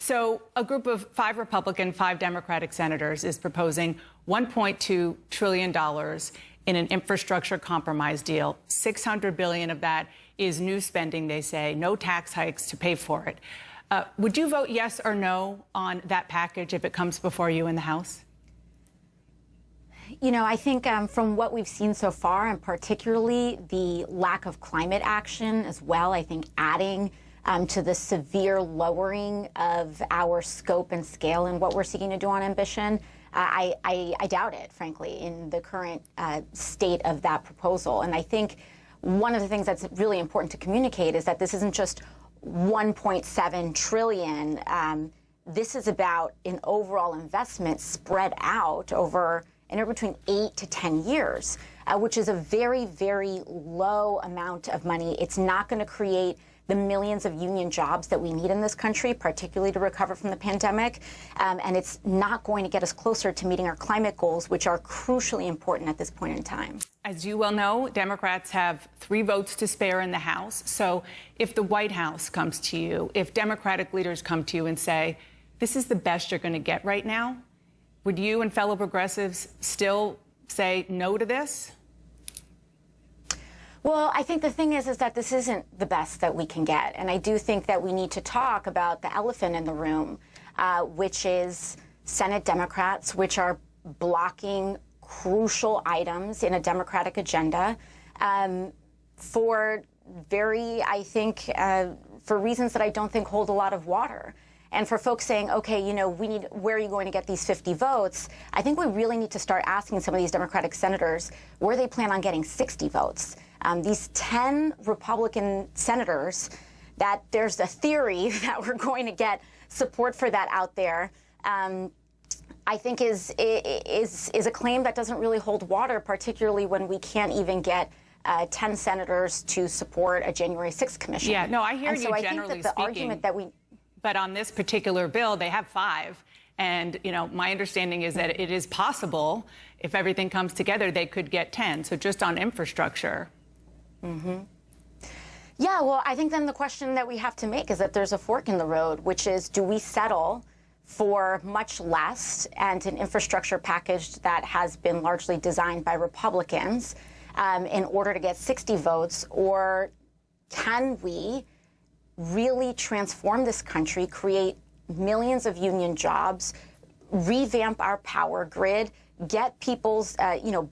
So a group of 5 Republican, 5 Democratic senators is proposing $1.2 trillion in an infrastructure compromise deal. $600 billion of that is new spending, they say, no tax hikes to pay for it. Would you vote yes or no on that package if it comes before you in the House? You know, I think from what we've seen so far, and particularly the lack of climate action as well, I think adding to the severe lowering of our scope and scale and what we're seeking to do on ambition, I doubt it, frankly, in the current state of that proposal. And I think one of the things that's really important to communicate is that this isn't just 1.7 trillion. This is about an overall investment spread out over anywhere between 8 to 10 years, which is a very, very low amount of money. It's not going to create the millions of union jobs that we need in this country, particularly to recover from the pandemic. And it's not going to get us closer to meeting our climate goals, which are crucially important at this point in time. As you well know, Democrats have 3 votes to spare in the House. So if the White House comes to you, if Democratic leaders come to you and say, this is the best you're going to get right now, would you and fellow progressives still say no to this? Well, I think the thing is that this isn't the best that we can get. And I do think that we need to talk about the elephant in the room, which is Senate Democrats, which are blocking crucial items in a Democratic agenda for for reasons that I don't think hold a lot of water. And for folks saying, okay, you know, where are you going to get these 50 votes? I think we really need to start asking some of these Democratic senators where they plan on getting 60 votes. These 10 Republican senators, that there's a theory that we're going to get support for that out there, I think is a claim that doesn't really hold water, particularly when we can't even get 10 senators to support a January 6th commission. Yeah, no, I hear you so generally I think that the argument that But on this particular bill, they have 5. And, you know, my understanding is that it is possible, if everything comes together, they could get 10. So just on infrastructure. Mm-hmm. Yeah, well, I think then the question that we have to make is that there's a fork in the road, which is, do we settle for much less and an infrastructure package that has been largely designed by Republicans in order to get 60 votes, or can we really transform this country, create millions of union jobs, revamp our power grid, get people's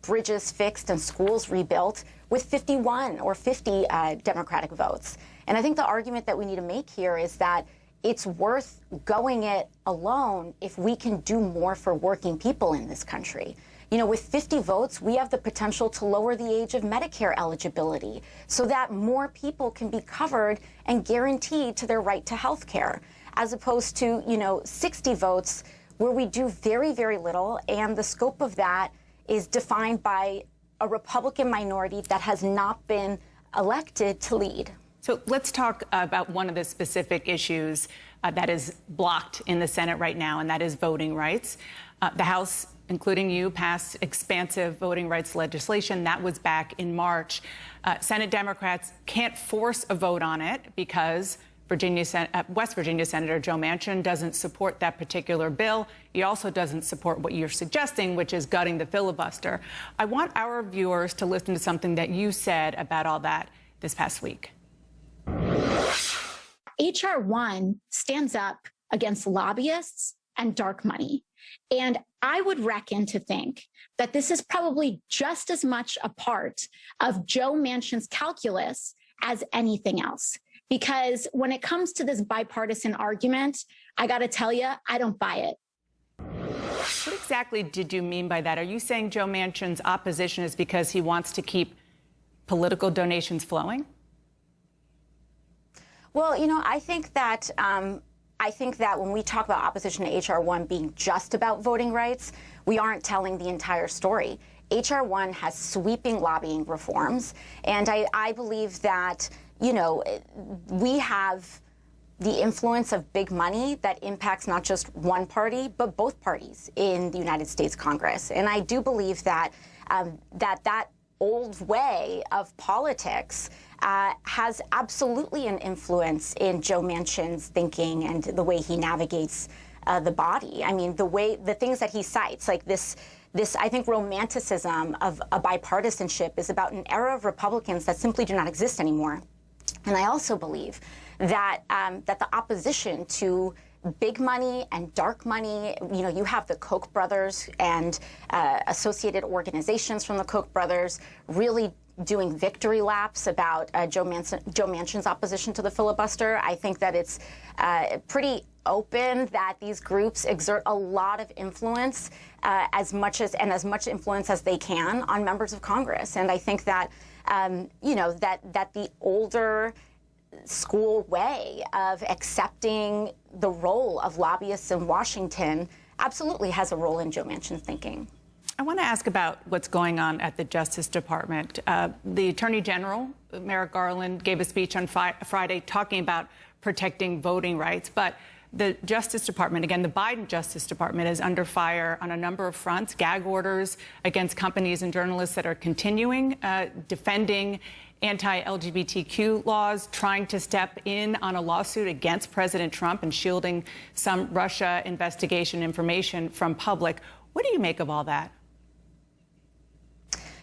bridges fixed and schools rebuilt with 51 or 50 Democratic votes? And I think the argument that we need to make here is that it's worth going it alone if we can do more for working people in this country. You know, with 50 votes, we have the potential to lower the age of Medicare eligibility so that more people can be covered and guaranteed to their right to health care, as opposed to, 60 votes where we do very, very little. And the scope of that is defined by a Republican minority that has not been elected to lead. So let's talk about one of the specific issues that is blocked in the Senate right now, and that is voting rights. The House, including you, passed expansive voting rights legislation. That was back in March. Senate Democrats can't force a vote on it because West Virginia Senator Joe Manchin doesn't support that particular bill. He also doesn't support what you're suggesting, which is gutting the filibuster. I want our viewers to listen to something that you said about all that this past week. H.R. 1 stands up against lobbyists and dark money. And I would reckon to think that this is probably just as much a part of Joe Manchin's calculus as anything else. Because when it comes to this bipartisan argument, I got to tell you, I don't buy it. What exactly did you mean by that? Are you saying Joe Manchin's opposition is because he wants to keep political donations flowing? Well, I think that when we talk about opposition to H.R. 1 being just about voting rights, we aren't telling the entire story. H.R. 1 has sweeping lobbying reforms, and I believe that, we have the influence of big money that impacts not just one party, but both parties in the United States Congress. And I do believe that that old way of politics has absolutely an influence in Joe Manchin's thinking and the way he navigates the body. I mean, the things that he cites, like this, I think, romanticism of a bipartisanship is about an era of Republicans that simply do not exist anymore. And I also believe that that the opposition to big money and dark money, you have the Koch brothers and associated organizations from the Koch brothers really doing victory laps about Joe Manchin's opposition to the filibuster. I think that it's pretty open that these groups exert a lot of influence, as much influence as they can on members of Congress. And I think that that the older school way of accepting the role of lobbyists in Washington absolutely has a role in Joe Manchin's thinking. I want to ask about what's going on at the Justice Department. The Attorney General, Merrick Garland, gave a speech on Friday talking about protecting voting rights. But the Justice Department, again, the Biden Justice Department, is under fire on a number of fronts, gag orders against companies and journalists that are continuing defending anti-LGBTQ laws, trying to step in on a lawsuit against President Trump and shielding some Russia investigation information from public. What do you make of all that?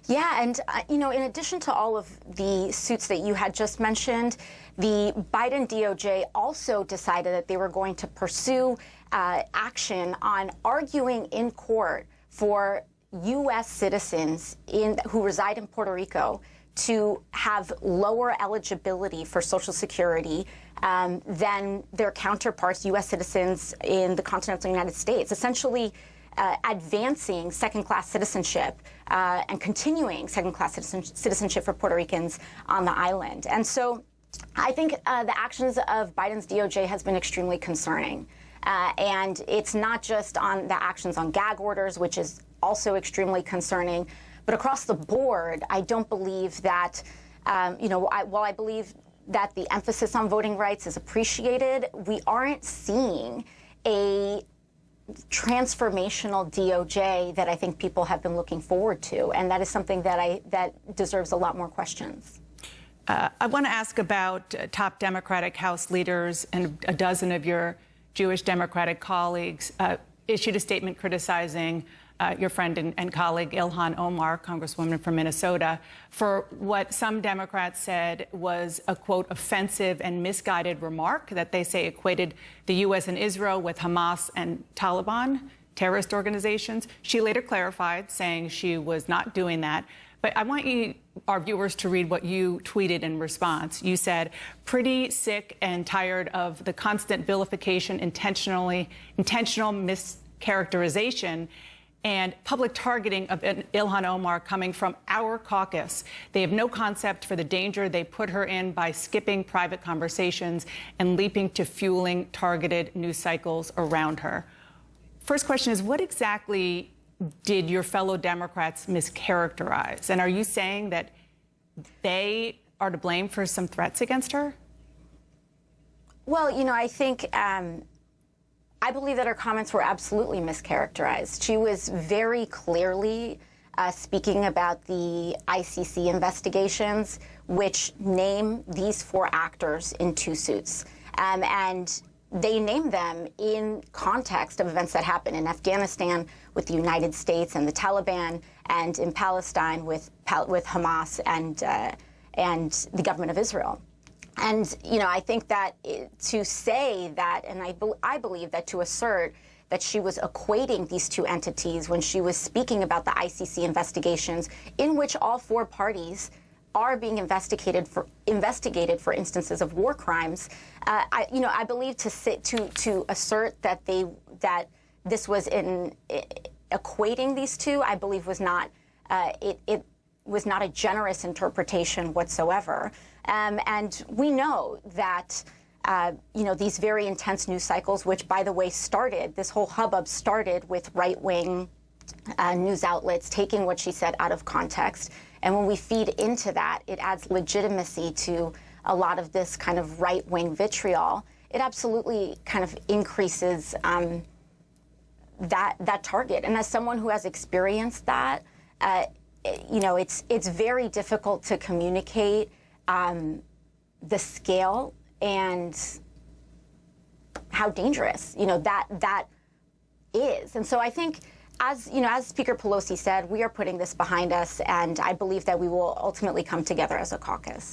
Yeah, and, in addition to all of the suits that you had just mentioned, the Biden DOJ also decided that they were going to pursue action on arguing in court for U.S. citizens who reside in Puerto Rico to have lower eligibility for Social Security than their counterparts, U.S. citizens in the continental United States, essentially advancing second-class citizenship and continuing second-class citizenship for Puerto Ricans on the island. And so I think the actions of Biden's DOJ has been extremely concerning. And it's not just on the actions on gag orders, which is also extremely concerning, but across the board, I don't believe that, while I believe that the emphasis on voting rights is appreciated, we aren't seeing a transformational DOJ that I think people have been looking forward to, and that is something that deserves a lot more questions. I want to ask about top Democratic House leaders, and a dozen of your Jewish Democratic colleagues issued a statement criticizing your friend and colleague Ilhan Omar, Congresswoman from Minnesota, for what some Democrats said was a, quote, offensive and misguided remark that they say equated the U.S. and Israel with Hamas and Taliban, terrorist organizations. She later clarified, saying she was not doing that. But I want our viewers to read what you tweeted in response. You said, pretty sick and tired of the constant vilification, intentional mischaracterization, and public targeting of Ilhan Omar coming from our caucus. They have no concept for the danger they put her in by skipping private conversations and leaping to fueling targeted news cycles around her. First question is, what exactly did your fellow Democrats mischaracterize? And are you saying that they are to blame for some threats against her? Well, I think I believe that her comments were absolutely mischaracterized. She was very clearly speaking about the ICC investigations, which name these 4 actors in 2 suits. And they name them in context of events that happened in Afghanistan with the United States and the Taliban, and in Palestine with Hamas and the government of Israel. And, I think that to say that, and I believe that to assert that she was equating these 2 entities when she was speaking about the ICC investigations, in which all 4 parties are being investigated for instances of war crimes. I believe to assert that this was equating these 2, I believe was not it was not a generous interpretation whatsoever. And we know that these very intense news cycles, which, by the way, this whole hubbub started with right-wing news outlets taking what she said out of context. And when we feed into that, it adds legitimacy to a lot of this kind of right-wing vitriol. It absolutely kind of increases that target. And as someone who has experienced that, it's very difficult to communicate the scale and how dangerous, that is. And so I think, as Speaker Pelosi said, we are putting this behind us, and I believe that we will ultimately come together as a caucus.